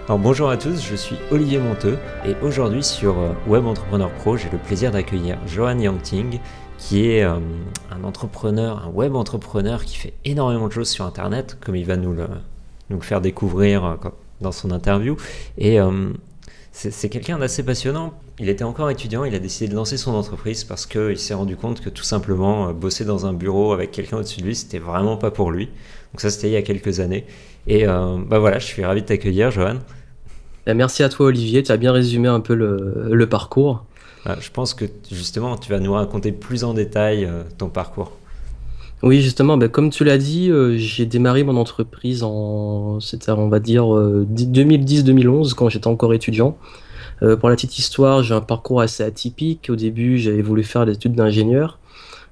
Alors bonjour à tous, je suis Olivier Monteux et aujourd'hui sur Web Entrepreneur Pro, j'ai le plaisir d'accueillir Johan Yangting qui est un entrepreneur, un web entrepreneur qui fait énormément de choses sur Internet, comme il va nous le faire découvrir dans son interview. Et c'est quelqu'un d'assez passionnant. Il était encore étudiant, il a décidé de lancer son entreprise parce qu'il s'est rendu compte que tout simplement bosser dans un bureau avec quelqu'un au-dessus de lui, c'était vraiment pas pour lui. Donc ça, c'était il y a quelques années. Et voilà, je suis ravi de t'accueillir, Johan. Merci à toi Olivier, tu as bien résumé un peu le parcours. Je pense que justement, tu vas nous raconter plus en détail ton parcours. Oui, justement, comme tu l'as dit, j'ai démarré mon entreprise c'était, on va dire, 2010-2011, quand j'étais encore étudiant. Pour la petite histoire, j'ai un parcours assez atypique. Au début, j'avais voulu faire des études d'ingénieur.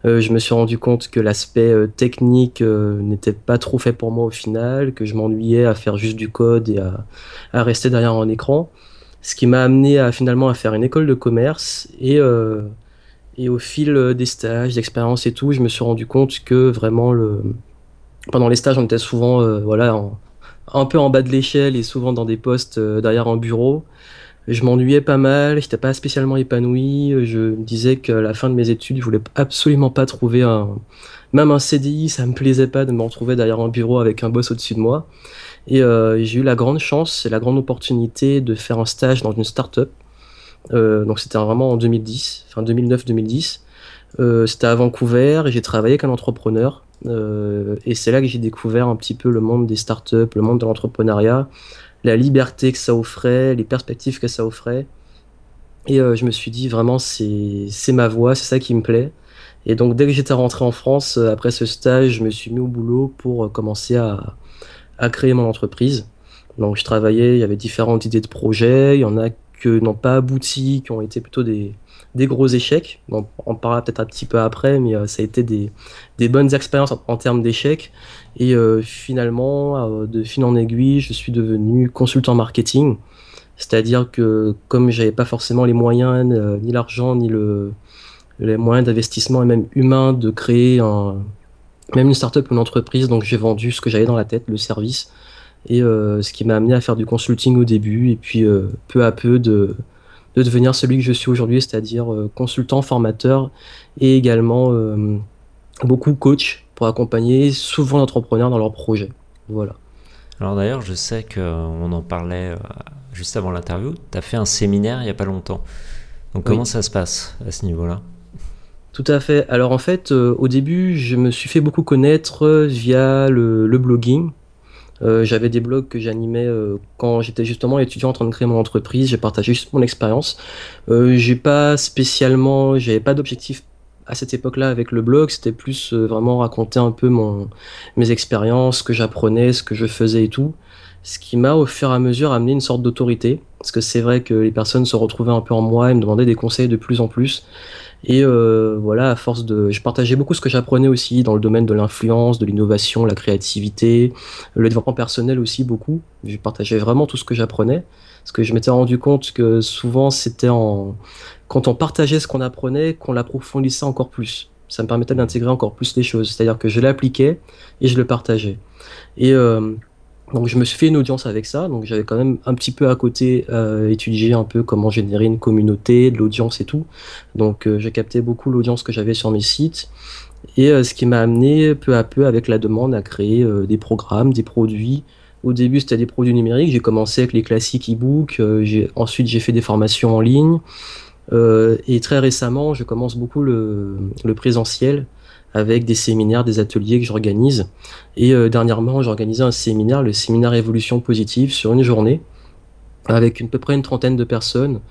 Je me suis rendu compte que l'aspect technique n'était pas trop fait pour moi au final, que je m'ennuyais à faire juste du code et à rester derrière un écran. Ce qui m'a amené finalement à faire une école de commerce et au fil des stages, d'expériences et tout, je me suis rendu compte que vraiment pendant les stages, on était souvent un peu en bas de l'échelle et souvent dans des postes derrière un bureau. Je m'ennuyais pas mal, j'étais pas spécialement épanoui. Je me disais qu'à la fin de mes études, je voulais absolument pas trouver même un CDI, ça me plaisait pas de me retrouver derrière un bureau avec un boss au-dessus de moi. Et j'ai eu la grande chance et la grande opportunité de faire un stage dans une start-up. Donc c'était vraiment en 2010, enfin 2009-2010. C'était à Vancouver et j'ai travaillé avec un entrepreneur. Et c'est là que j'ai découvert un petit peu le monde des startups, le monde de l'entrepreneuriat, la liberté que ça offrait, les perspectives que ça offrait. Et je me suis dit vraiment c'est ma voie, c'est ça qui me plaît. Et donc dès que j'étais rentré en France, après ce stage, je me suis mis au boulot pour commencer à créer mon entreprise. Donc je travaillais, il y avait différentes idées de projets, il y en a que n'ont pas abouti, qui ont été plutôt des gros échecs. Bon, on en parlera peut-être un petit peu après, mais ça a été des bonnes expériences en termes d'échecs. Et finalement, de fil en aiguille, je suis devenu consultant marketing. C'est-à-dire que comme j'avais pas forcément les moyens, ni l'argent, ni les moyens d'investissement et même humain de créer même une startup ou une entreprise, donc j'ai vendu ce que j'avais dans la tête, le service. Et ce qui m'a amené à faire du consulting au début, et puis peu à peu de devenir celui que je suis aujourd'hui, c'est-à-dire consultant, formateur, et également beaucoup coach pour accompagner souvent d'entrepreneurs dans leurs projets. Voilà. Alors d'ailleurs, je sais qu'on en parlait juste avant l'interview, tu as fait un séminaire il n'y a pas longtemps. Donc comment Oui, ça se passe à ce niveau-là? tout à fait. Alors en fait, au début, je me suis fait beaucoup connaître via le blogging. J'avais des blogs que j'animais quand j'étais justement étudiant en train de créer mon entreprise. J'ai partagé juste mon expérience. J'avais pas d'objectif à cette époque-là avec le blog. C'était plus vraiment raconter un peu mes expériences, ce que j'apprenais, ce que je faisais et tout. Ce qui m'a au fur et à mesure amené une sorte d'autorité. Parce que c'est vrai que les personnes se retrouvaient un peu en moi et me demandaient des conseils de plus en plus. Et voilà, à force je partageais beaucoup ce que j'apprenais aussi dans le domaine de l'influence, de l'innovation, la créativité, le développement personnel aussi beaucoup. Je partageais vraiment tout ce que j'apprenais, parce que je m'étais rendu compte que souvent quand on partageait ce qu'on apprenait, qu'on l'approfondissait encore plus. Ça me permettait d'intégrer encore plus les choses, c'est-à-dire que je l'appliquais et je le partageais. Et donc je me suis fait une audience avec ça, donc j'avais quand même un petit peu à côté étudié un peu comment générer une communauté, de l'audience et tout. Donc j'ai capté beaucoup l'audience que j'avais sur mes sites et ce qui m'a amené peu à peu avec la demande à créer des programmes, des produits. Au début c'était des produits numériques, j'ai commencé avec les classiques e-books, ensuite j'ai fait des formations en ligne et très récemment je commence beaucoup le présentiel avec des séminaires, des ateliers que j'organise. Et dernièrement, j'ai organisé un séminaire, le séminaire Évolution Positive, sur une journée, avec à peu près une trentaine de personnes,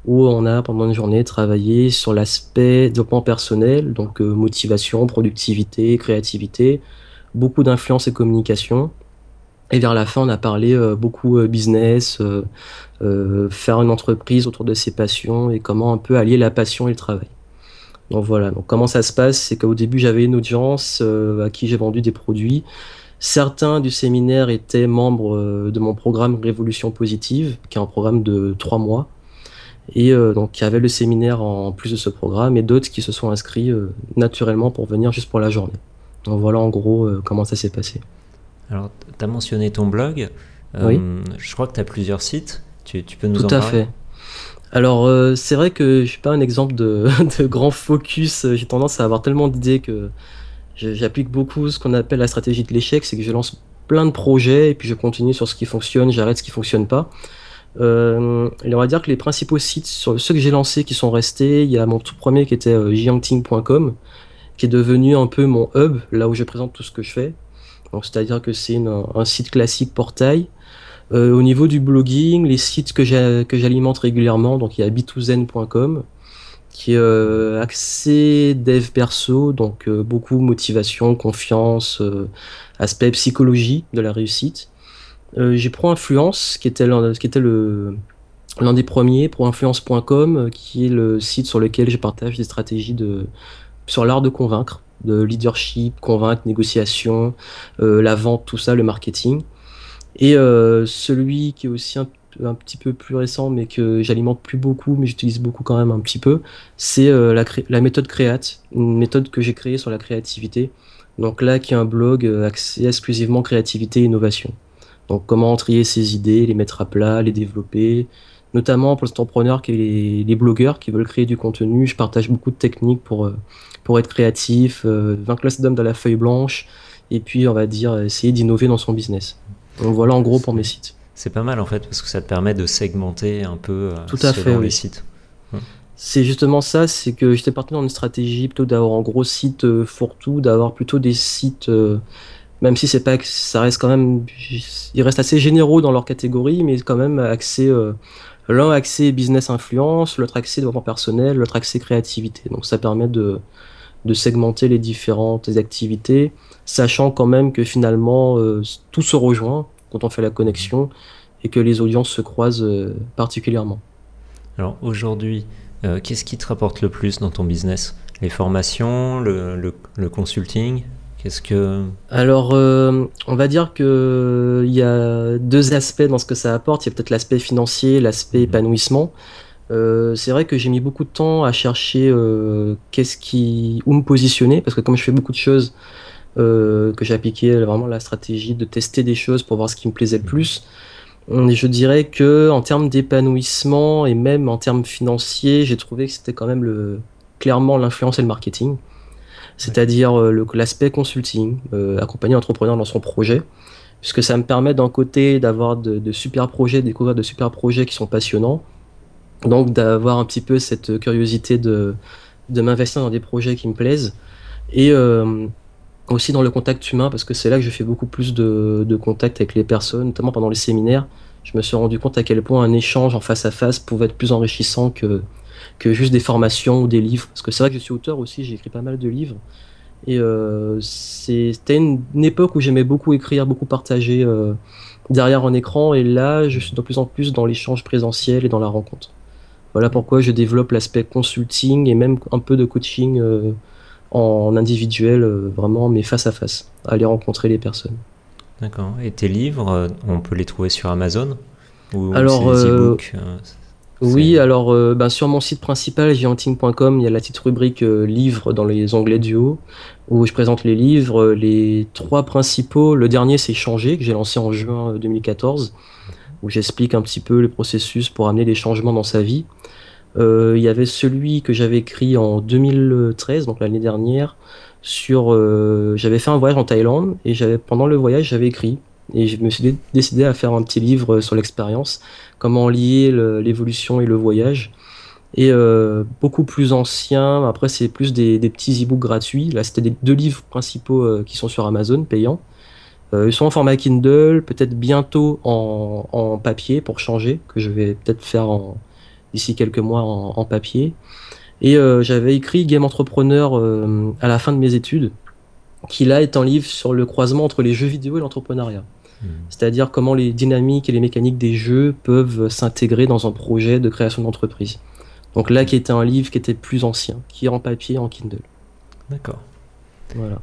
où on a pendant une journée travaillé sur l'aspect développement personnel, donc motivation, productivité, créativité, beaucoup d'influence et communication. Et vers la fin, on a parlé beaucoup business, faire une entreprise autour de ses passions et comment un peu allier la passion et le travail. Donc voilà, donc comment ça se passe, c'est qu'au début j'avais une audience à qui j'ai vendu des produits. Certains du séminaire étaient membres de mon programme Révolution Positive, qui est un programme de 3 mois. Et donc il y avait le séminaire en plus de ce programme et d'autres qui se sont inscrits naturellement pour venir juste pour la journée. Donc voilà en gros comment ça s'est passé. Alors, tu as mentionné ton blog. Oui, Je crois que tu as plusieurs sites. Tu peux nous tout en à parler? fait. Alors, c'est vrai que je suis pas un exemple de, de grand focus. J'ai tendance à avoir tellement d'idées que j'applique beaucoup ce qu'on appelle la stratégie de l'échec, c'est que je lance plein de projets et puis je continue sur ce qui fonctionne, j'arrête ce qui fonctionne pas. Et on va dire que les principaux sites, sur ceux que j'ai lancés qui sont restés, il y a mon tout premier qui était jiangting.com, qui est devenu un peu mon hub, là où je présente tout ce que je fais. Donc, c'est-à-dire que c'est un site classique portail. Au niveau du blogging, les sites que j'alimente régulièrement, donc il y a b2zen.com, qui est axé dev perso, donc beaucoup motivation, confiance, aspect psychologie de la réussite. J'ai Pro Influence, qui était l'un des premiers, proinfluence.com, qui est le site sur lequel je partage des stratégies sur l'art de convaincre, de leadership, convaincre, négociation, la vente, tout ça, le marketing. Et celui qui est aussi un petit peu plus récent, mais que j'alimente plus beaucoup, mais j'utilise beaucoup quand même un petit peu, c'est la méthode Créate, une méthode que j'ai créée sur la créativité. Donc là, qui est un blog axé exclusivement créativité et innovation. Donc comment trier ses idées, les mettre à plat, les développer, notamment pour les entrepreneurs et les blogueurs qui veulent créer du contenu. Je partage beaucoup de techniques pour être créatif, vaincre le syndrome de la feuille blanche, et puis on va dire essayer d'innover dans son business. Donc voilà en gros pour mes sites. C'est pas mal en fait, parce que ça te permet de segmenter un peu Tout à fait, selon les oui. sites. C'est justement ça, c'est que j'étais parti dans une stratégie plutôt d'avoir un gros site fourre-tout, d'avoir plutôt des sites, même si c'est pas, ça reste quand même, ils restent assez généraux dans leur catégorie, mais quand même axé, l'un axé business influence, l'autre axé développement personnel, l'autre axé créativité. Donc ça permet de segmenter les différentes activités, sachant quand même que finalement tout se rejoint quand on fait la connexion et que les audiences se croisent particulièrement. Alors aujourd'hui, qu'est-ce qui te rapporte le plus dans ton business? Les formations, le consulting? Qu'est-ce que... Alors, on va dire que il y a deux aspects dans ce que ça apporte. Il y a peut-être l'aspect financier, l'aspect épanouissement. C'est vrai que j'ai mis beaucoup de temps à chercher où me positionner, parce que comme je fais beaucoup de choses, que j'ai appliqué vraiment la stratégie de tester des choses pour voir ce qui me plaisait le plus. Je dirais que en termes d'épanouissement et même en termes financiers, j'ai trouvé que c'était quand même clairement l'influence et le marketing, c'est-à-dire l'aspect consulting, accompagner l'entrepreneur dans son projet, puisque ça me permet d'un côté d'avoir de super projets, de découvrir de super projets qui sont passionnants, donc d'avoir un petit peu cette curiosité de m'investir dans des projets qui me plaisent, et aussi dans le contact humain, parce que c'est là que je fais beaucoup plus de contact avec les personnes, notamment pendant les séminaires. Je me suis rendu compte à quel point un échange en face à face pouvait être plus enrichissant que juste des formations ou des livres. Parce que c'est vrai que je suis auteur aussi, j'ai écrit pas mal de livres. Et c'était une époque où j'aimais beaucoup écrire, beaucoup partager derrière un écran. Et là, je suis de plus en plus dans l'échange présentiel et dans la rencontre. Voilà pourquoi je développe l'aspect consulting et même un peu de coaching en individuel, vraiment, mais face à face, aller rencontrer les personnes. D'accord. Et tes livres, on peut les trouver sur Amazon? Ou c'est Alors, des e-books oui, alors sur mon site principal, gianting.com, il y a la petite rubrique livres dans les onglets du haut, où je présente les livres. Les trois principaux, le dernier c'est Changer, que j'ai lancé en juin 2014, où j'explique un petit peu le processus pour amener des changements dans sa vie. Il y avait celui que j'avais écrit en 2013, donc l'année dernière, j'avais fait un voyage en Thaïlande et pendant le voyage j'avais écrit et je me suis décidé à faire un petit livre sur l'expérience, comment lier l'évolution et le voyage. Et beaucoup plus ancien, après c'est plus des petits e-books gratuits. Là c'était deux livres principaux qui sont sur Amazon payants. Ils sont en format Kindle, peut-être bientôt en papier pour changer, que je vais peut-être faire d'ici quelques mois en papier. Et j'avais écrit Game Entrepreneur à la fin de mes études, qui là est un livre sur le croisement entre les jeux vidéo et l'entrepreneuriat. C'est-à-dire comment les dynamiques et les mécaniques des jeux peuvent s'intégrer dans un projet de création d'entreprise. Donc là, qui était un livre qui était plus ancien, qui est en papier, en Kindle. D'accord. Voilà.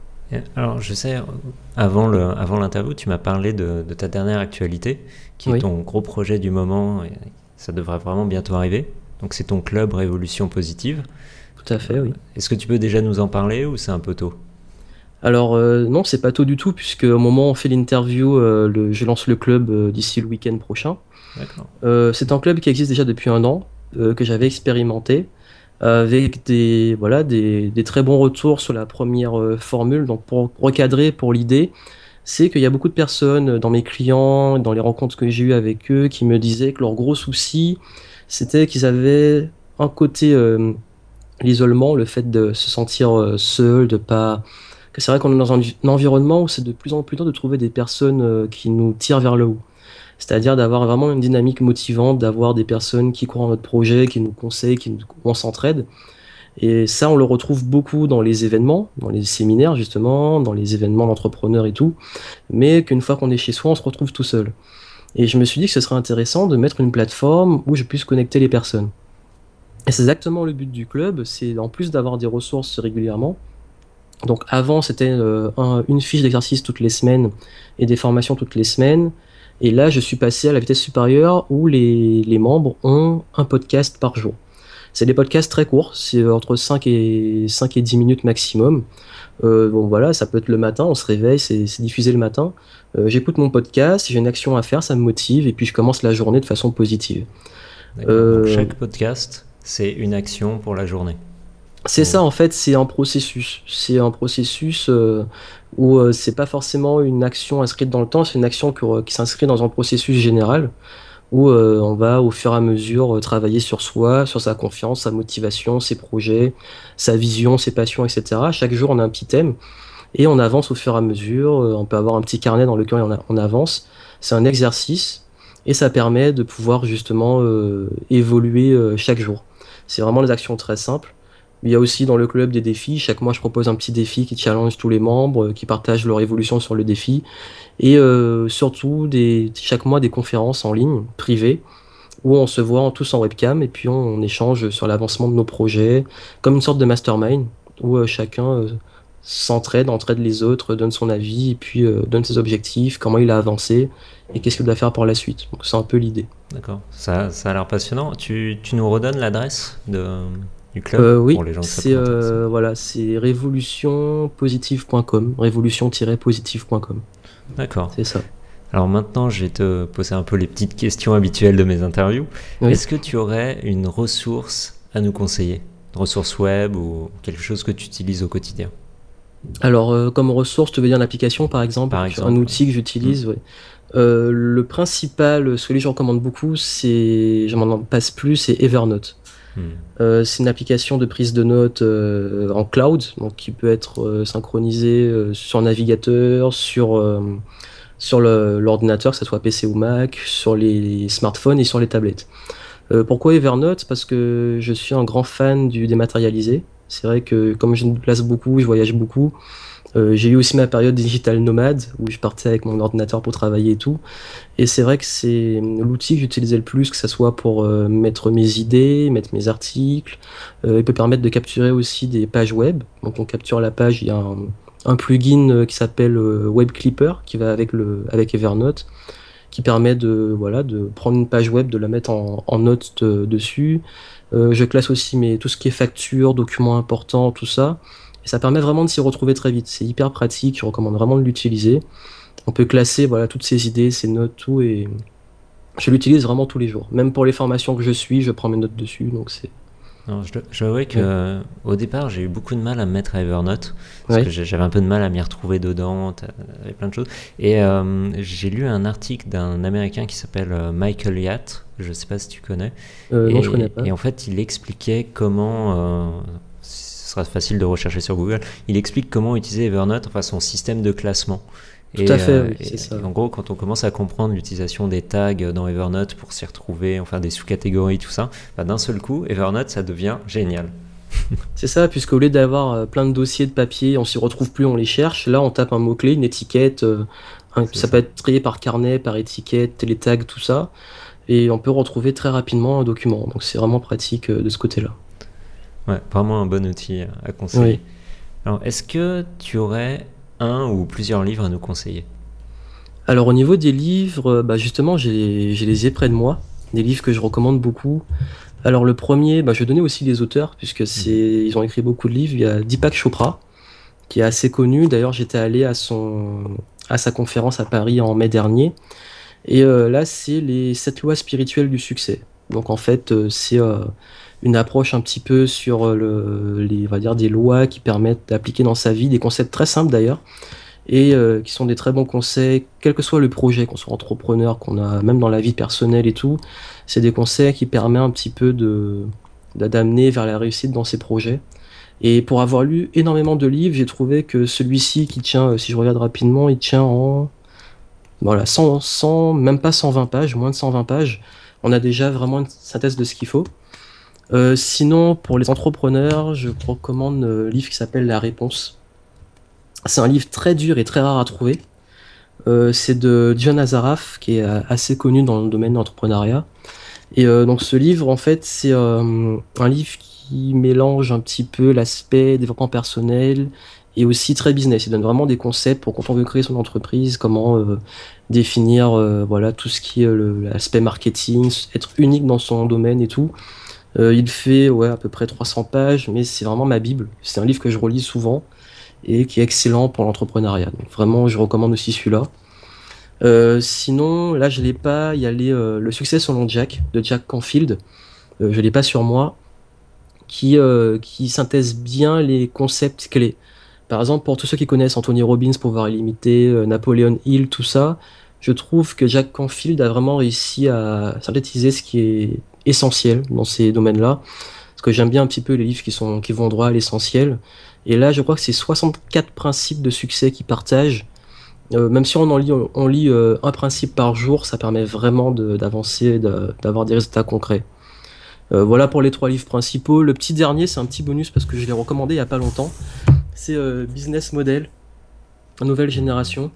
Alors, je sais, avant l'interview, tu m'as parlé de ta dernière actualité, qui est ton gros projet du moment, et ça devrait vraiment bientôt arriver. Donc, c'est ton club Révolution Positive. Tout à fait, oui. Est-ce que tu peux déjà nous en parler ou c'est un peu tôt? Alors non, c'est pas tôt du tout, puisque au moment où on fait l'interview, je lance le club d'ici le week-end prochain. D'accord. C'est un club qui existe déjà depuis un an, que j'avais expérimenté, avec voilà, des très bons retours sur la première formule. Donc pour recadrer, pour l'idée, c'est qu'il y a beaucoup de personnes dans mes clients, dans les rencontres que j'ai eues avec eux, qui me disaient que leur gros souci, c'était qu'ils avaient un côté l'isolement, le fait de se sentir seul, de pas... que c'est vrai qu'on est dans un environnement où c'est de plus en plus dur de trouver des personnes qui nous tirent vers le haut. C'est-à-dire d'avoir vraiment une dynamique motivante, d'avoir des personnes qui croient en notre projet, qui nous conseillent, où on s'entraide. Et ça, on le retrouve beaucoup dans les événements, dans les séminaires justement, dans les événements d'entrepreneurs et tout, mais qu'une fois qu'on est chez soi, on se retrouve tout seul. Et je me suis dit que ce serait intéressant de mettre une plateforme où je puisse connecter les personnes. Et c'est exactement le but du club, c'est en plus d'avoir des ressources régulièrement. Donc avant, c'était une fiche d'exercice toutes les semaines et des formations toutes les semaines. Et là, je suis passé à la vitesse supérieure où les membres ont un podcast par jour. C'est des podcasts très courts, c'est entre 5 et 10 minutes maximum. Bon voilà, ça peut être le matin, on se réveille, c'est diffusé le matin. J'écoute mon podcast, j'ai une action à faire, ça me motive, et puis je commence la journée de façon positive. D'accord. Donc chaque podcast, c'est une action pour la journée. C'est ça en fait, c'est un processus. C'est un processus où c'est pas forcément une action inscrite dans le temps, c'est une action qui s'inscrit dans un processus général où on va au fur et à mesure travailler sur soi, sur sa confiance, sa motivation, ses projets, sa vision, ses passions, etc. Chaque jour on a un petit thème et on avance au fur et à mesure. On peut avoir un petit carnet dans lequel on avance. C'est un exercice et ça permet de pouvoir justement évoluer chaque jour. C'est vraiment des actions très simples. Il y a aussi dans le club des défis. Chaque mois, je propose un petit défi qui challenge tous les membres, qui partagent leur évolution sur le défi. Et surtout, chaque mois, des conférences en ligne, privées, où on se voit tous en webcam et puis on échange sur l'avancement de nos projets, comme une sorte de mastermind, où chacun s'entraide, entraide les autres, donne son avis, et puis donne ses objectifs, comment il a avancé, et qu'est-ce qu'il doit faire pour la suite. Donc c'est un peu l'idée. D'accord, ça a l'air passionnant. Tu nous redonnes l'adresse du club Oui, pour les gens que ça peut intéresser. voilà, c'est révolutionpositive.com, révolution-positive.com. D'accord. C'est ça. Alors maintenant, je vais te poser un peu les petites questions habituelles de mes interviews. Oui. Est-ce que tu aurais une ressource à nous conseiller? Une ressource web ou quelque chose que tu utilises au quotidien? Alors, comme ressource, tu veux dire l'application par exemple, Par exemple, un outil que j'utilise, oui. Le principal, celui que je recommande beaucoup, je m'en passe plus, c'est Evernote. C'est une application de prise de notes en cloud, donc qui peut être synchronisée sur navigateur, sur l'ordinateur, que ce soit PC ou Mac, sur les smartphones et sur les tablettes. Pourquoi Evernote? Parce que je suis un grand fan du dématérialisé. C'est vrai que comme je me déplace beaucoup, je voyage beaucoup, j'ai eu aussi ma période digital nomade où je partais avec mon ordinateur pour travailler et tout. Et c'est vrai que c'est l'outil que j'utilisais le plus, que ce soit pour mettre mes idées, mettre mes articles. Il peut permettre de capturer aussi des pages web. Donc on capture la page, il y a un plugin qui s'appelle Web Clipper qui va avec Evernote, qui permet voilà, de prendre une page web, de la mettre en note dessus. Je classe aussi tout ce qui est factures, documents importants, tout ça. Et ça permet vraiment de s'y retrouver très vite. C'est hyper pratique, je recommande vraiment de l'utiliser. On peut classer voilà, toutes ces idées, ces notes, tout, et je l'utilise vraiment tous les jours. Même pour les formations que je suis, je prends mes notes dessus, donc c'est... Non, je dois avouer que au départ, j'ai eu beaucoup de mal à me mettre à Evernote parce que j'avais un peu de mal à m'y retrouver dedans, avec plein de choses. Et j'ai lu un article d'un Américain qui s'appelle Michael Yatt, je sais pas si tu connais. Non, je connais pas. Et en fait, il expliquait comment, ce sera facile de rechercher sur Google, il explique comment utiliser Evernote, enfin son système de classement. Tout à fait, oui, c'est ça. Et en gros, quand on commence à comprendre l'utilisation des tags dans Evernote pour s'y retrouver, enfin des sous-catégories, tout ça, bah, d'un seul coup, Evernote, ça devient génial. C'est ça, puisqu'au lieu d'avoir plein de dossiers de papier, on s'y retrouve plus, on les cherche. Là, on tape un mot-clé, une étiquette, ça peut être trié par carnet, par étiquette, les tags, tout ça. Et on peut retrouver très rapidement un document. Donc c'est vraiment pratique de ce côté-là. Ouais, vraiment un bon outil à conseiller. Oui. Alors, est-ce que tu aurais un ou plusieurs livres à nous conseiller? Alors au niveau des livres, bah justement, je les ai près de moi, des livres que je recommande beaucoup. Alors le premier, bah, je vais donner aussi les auteurs, puisque ils ont écrit beaucoup de livres. Il y a Deepak Chopra, qui est assez connu. D'ailleurs, j'étais allé à sa conférence à Paris en mai dernier. Et là, c'est les 7 lois spirituelles du succès. Donc en fait, c'est une approche un petit peu sur on va dire des lois qui permettent d'appliquer dans sa vie des concepts très simples d'ailleurs, et qui sont des très bons conseils, quel que soit le projet, qu'on soit entrepreneur, qu'on a même dans la vie personnelle et tout. C'est des conseils qui permettent un petit peu d'amener vers la réussite dans ses projets. Et pour avoir lu énormément de livres, j'ai trouvé que celui-ci qui tient, si je regarde rapidement, il tient en voilà, même pas 120 pages, moins de 120 pages. On a déjà vraiment une synthèse de ce qu'il faut. Sinon, pour les entrepreneurs, je recommande un livre qui s'appelle La Réponse. C'est un livre très dur et très rare à trouver. C'est de John Assaraf, qui est assez connu dans le domaine de l'entrepreneuriat. Et donc ce livre, en fait, c'est un livre qui mélange un petit peu l'aspect développement personnel et aussi très business. Il donne vraiment des concepts pour quand on veut créer son entreprise, comment définir voilà, tout ce qui est l'aspect marketing, être unique dans son domaine et tout. Il fait ouais, à peu près 300 pages, mais c'est vraiment ma bible. C'est un livre que je relis souvent et qui est excellent pour l'entrepreneuriat. Donc vraiment, je recommande aussi celui-là. Sinon, là, je l'ai pas. Il y a Le succès selon Jack de Jack Canfield. Je l'ai pas sur moi, qui synthèse bien les concepts clés. Par exemple, pour tous ceux qui connaissent Anthony Robbins, Pouvoir illimité, Napoleon Hill, tout ça, je trouve que Jack Canfield a vraiment réussi à synthétiser ce qui est essentiel dans ces domaines-là. Parce que j'aime bien un petit peu les livres qui vont droit à l'essentiel. Et là, je crois que c'est 64 principes de succès qu'il partage. Même si on lit un principe par jour, ça permet vraiment d'avancer, d'avoir des résultats concrets. Voilà pour les 3 livres principaux. Le petit dernier, c'est un petit bonus parce que je l'ai recommandé il y a pas longtemps. C'est Business Model, la nouvelle génération.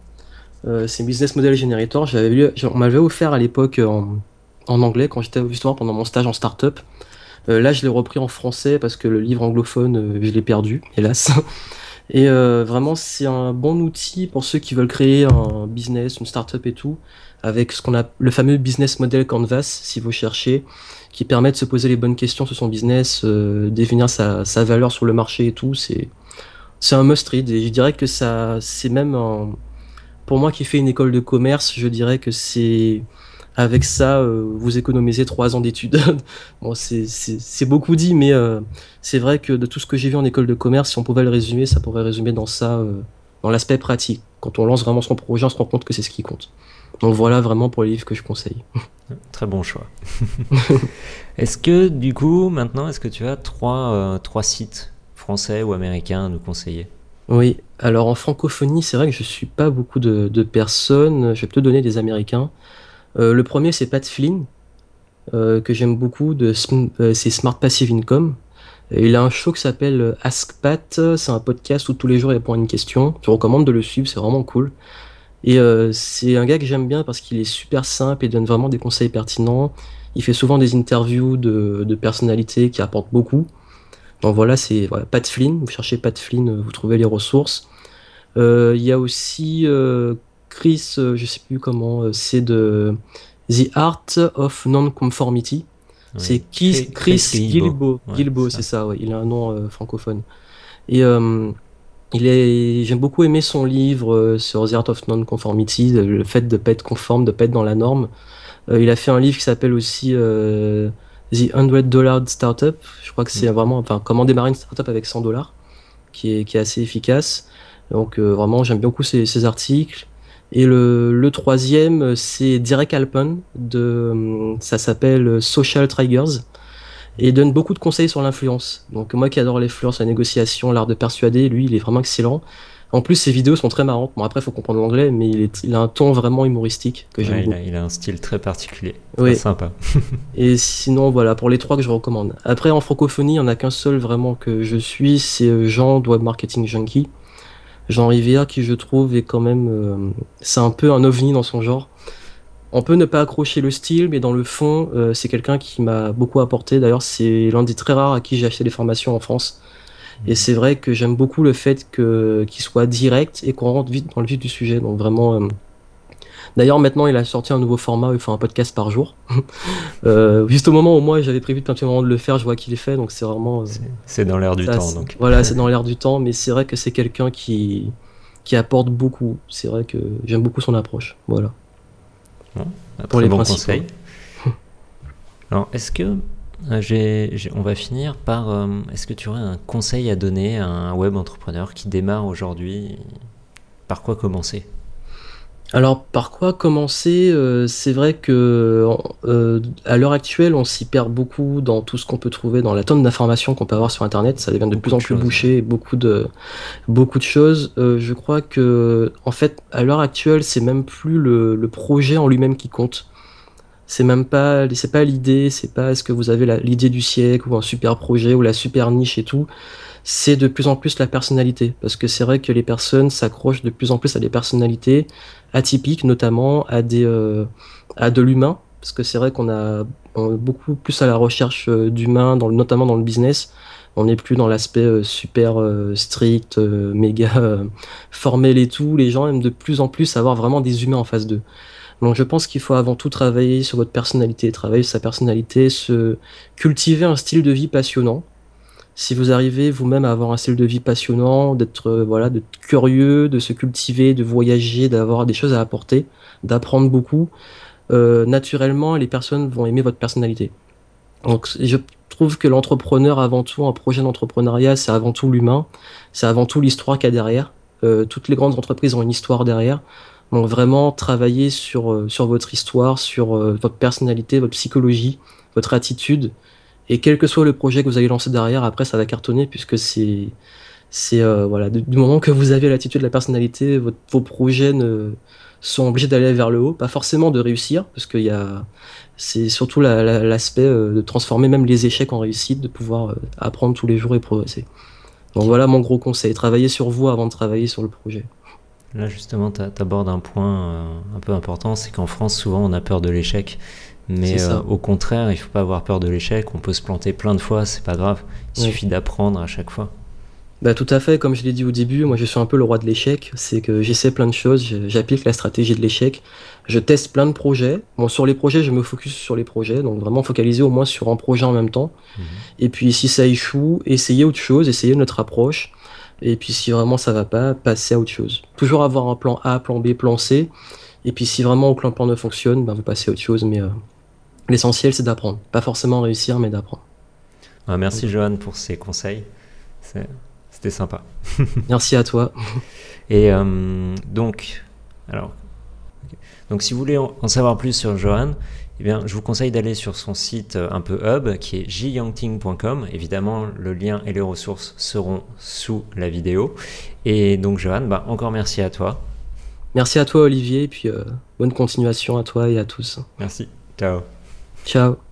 C'est Business Model Generator. On m'avait offert à l'époque en anglais quand j'étais justement pendant mon stage en start-up. Là, je l'ai repris en français parce que le livre anglophone, je l'ai perdu, hélas. Et vraiment, c'est un bon outil pour ceux qui veulent créer un business, une start-up et tout, avec le fameux business model Canvas, si vous cherchez, qui permet de se poser les bonnes questions sur son business, définir sa valeur sur le marché et tout. C'est un must-read. Et je dirais que c'est même pour moi qui fais une école de commerce, je dirais que avec ça, vous économisez 3 ans d'études. Bon, c'est beaucoup dit, mais c'est vrai que de tout ce que j'ai vu en école de commerce, si on pouvait le résumer, ça pourrait résumer dans ça, dans l'aspect pratique. Quand on lance vraiment son projet, on se rend compte que c'est ce qui compte. Donc voilà vraiment pour les livres que je conseille. Très bon choix. Est-ce que du coup, maintenant, est-ce que tu as trois sites français ou américains à nous conseiller? Oui, alors en francophonie, c'est vrai que je suis pas beaucoup de personnes. Je vais te donner des Américains. Le premier, c'est Pat Flynn, que j'aime beaucoup, c'est Smart Passive Income. Il a un show qui s'appelle Ask Pat, c'est un podcast où tous les jours il répond à une question. Je recommande de le suivre, c'est vraiment cool. Et c'est un gars que j'aime bien parce qu'il est super simple et donne vraiment des conseils pertinents. Il fait souvent des interviews de personnalités qui apportent beaucoup. Donc voilà, c'est Pat Flynn, vous cherchez Pat Flynn, vous trouvez les ressources. Il y a aussi Chris, je sais plus comment, c'est de The Art of Non-Conformity. Oui. C'est Chris Guilbeault. Ouais, Guilbeault, c'est ça, ouais. Il a un nom francophone. Et j'aime beaucoup aimer son livre sur The Art of Non-Conformity, le fait de ne pas être conforme, de ne pas être dans la norme. Il a fait un livre qui s'appelle aussi The $100 Startup. Je crois que c'est vraiment, enfin, comment démarrer une startup avec $100, qui est assez efficace. Donc vraiment, j'aime beaucoup ces articles. Et le troisième, c'est Derek Alpern, ça s'appelle Social Triggers, et il donne beaucoup de conseils sur l'influence. Donc moi qui adore l'influence, la négociation, l'art de persuader, lui, il est vraiment excellent. En plus, ses vidéos sont très marrantes. Bon, après, il faut comprendre l'anglais, mais il a un ton vraiment humoristique que j'aime beaucoup. Il a un style très particulier, très sympa. Et sinon, voilà, pour les 3 que je recommande. Après, en francophonie, il n'y en a qu'un seul vraiment que je suis, c'est Jean de Web Marketing Junkie. Jean Rivière, qui je trouve est quand même... c'est un peu un ovni dans son genre. On peut ne pas accrocher le style, mais dans le fond, c'est quelqu'un qui m'a beaucoup apporté. D'ailleurs, c'est l'un des très rares à qui j'ai acheté des formations en France. Et c'est vrai que j'aime beaucoup le fait qu'il soit direct et qu'on rentre vite dans le vif du sujet. Donc vraiment, D'ailleurs, maintenant, il a sorti un nouveau format, il fait un podcast par jour. Juste au moment où moi j'avais prévu depuis un petit moment de le faire, je vois qu'il est fait, donc c'est vraiment. C'est dans l'air du Ça, temps, donc. voilà, c'est dans l'air du temps, mais c'est vrai que c'est quelqu'un qui apporte beaucoup. C'est vrai que j'aime beaucoup son approche. Voilà. Bon, un Pour très les bon principaux. conseil. Alors, est-ce que on va finir par est-ce que tu aurais un conseil à donner à un web entrepreneur qui démarre aujourd'hui? Par quoi commencer? Alors, par quoi commencer? C'est vrai que à l'heure actuelle, on s'y perd beaucoup dans tout ce qu'on peut trouver, dans la tonne d'informations qu'on peut avoir sur Internet. Ça devient de Beaucoup plus de en plus choses. bouché, et beaucoup de choses. Je crois que, en fait, à l'heure actuelle, c'est même plus le projet en lui-même qui compte. C'est pas l'idée, c'est pas est-ce que vous avez l'idée du siècle ou un super projet ou la super niche et tout. C'est de plus en plus la personnalité. Parce que c'est vrai que les personnes s'accrochent de plus en plus à des personnalités atypiques, notamment à de l'humain. Parce que c'est vrai on est beaucoup plus à la recherche d'humain, notamment dans le business. On n'est plus dans l'aspect super strict, méga formel et tout. Les gens aiment de plus en plus avoir vraiment des humains en face d'eux. Donc je pense qu'il faut avant tout travailler sur votre personnalité, travailler sur sa personnalité, se cultiver un style de vie passionnant. Si vous arrivez vous-même à avoir un style de vie passionnant, d'être curieux, de se cultiver, de voyager, d'avoir des choses à apporter, d'apprendre beaucoup, naturellement les personnes vont aimer votre personnalité. Donc je trouve que l'entrepreneur avant tout, un projet d'entrepreneuriat, c'est avant tout l'humain, c'est avant tout l'histoire qu'il y a derrière. Toutes les grandes entreprises ont une histoire derrière. Donc vraiment travailler sur votre histoire, sur votre personnalité, votre psychologie, votre attitude. Et quel que soit le projet que vous allez lancer derrière, après ça va cartonner puisque voilà, du moment que vous avez l'attitude, la personnalité, vos projets sont obligés d'aller vers le haut, pas forcément de réussir, parce c'est surtout l'aspect de transformer même les échecs en réussite, de pouvoir apprendre tous les jours et progresser. Donc voilà mon gros conseil, travailler sur vous avant de travailler sur le projet. Là, justement, tu abordes un point un peu important, c'est qu'en France, souvent, on a peur de l'échec. C'est Mais ça. au contraire, il faut pas avoir peur de l'échec. On peut se planter plein de fois, c'est pas grave. Il Oui. suffit d'apprendre à chaque fois. Bah, tout à fait, comme je l'ai dit au début, moi je suis un peu le roi de l'échec, c'est que j'essaie plein de choses, j'applique la stratégie de l'échec, je teste plein de projets. Bon, sur les projets, je me focus sur les projets, donc vraiment focaliser au moins sur un projet en même temps. Et puis si ça échoue, essayez autre chose, essayez notre approche. Et puis si vraiment ça va pas, passez à autre chose. Toujours avoir un plan A, plan B, plan C. Et puis si vraiment aucun plan ne fonctionne, ben, vous passez à autre chose. Mais l'essentiel c'est d'apprendre. Pas forcément réussir, mais d'apprendre. Merci Johan pour ces conseils. C'était sympa. Merci à toi. Et donc, alors, donc si vous voulez en savoir plus sur Johan, eh bien, je vous conseille d'aller sur son site un peu hub qui est jyangting.com. Évidemment, le lien et les ressources seront sous la vidéo. Et donc, Johan, encore merci à toi. Merci à toi Olivier, et puis bonne continuation à toi et à tous. Merci. Ciao. Ciao.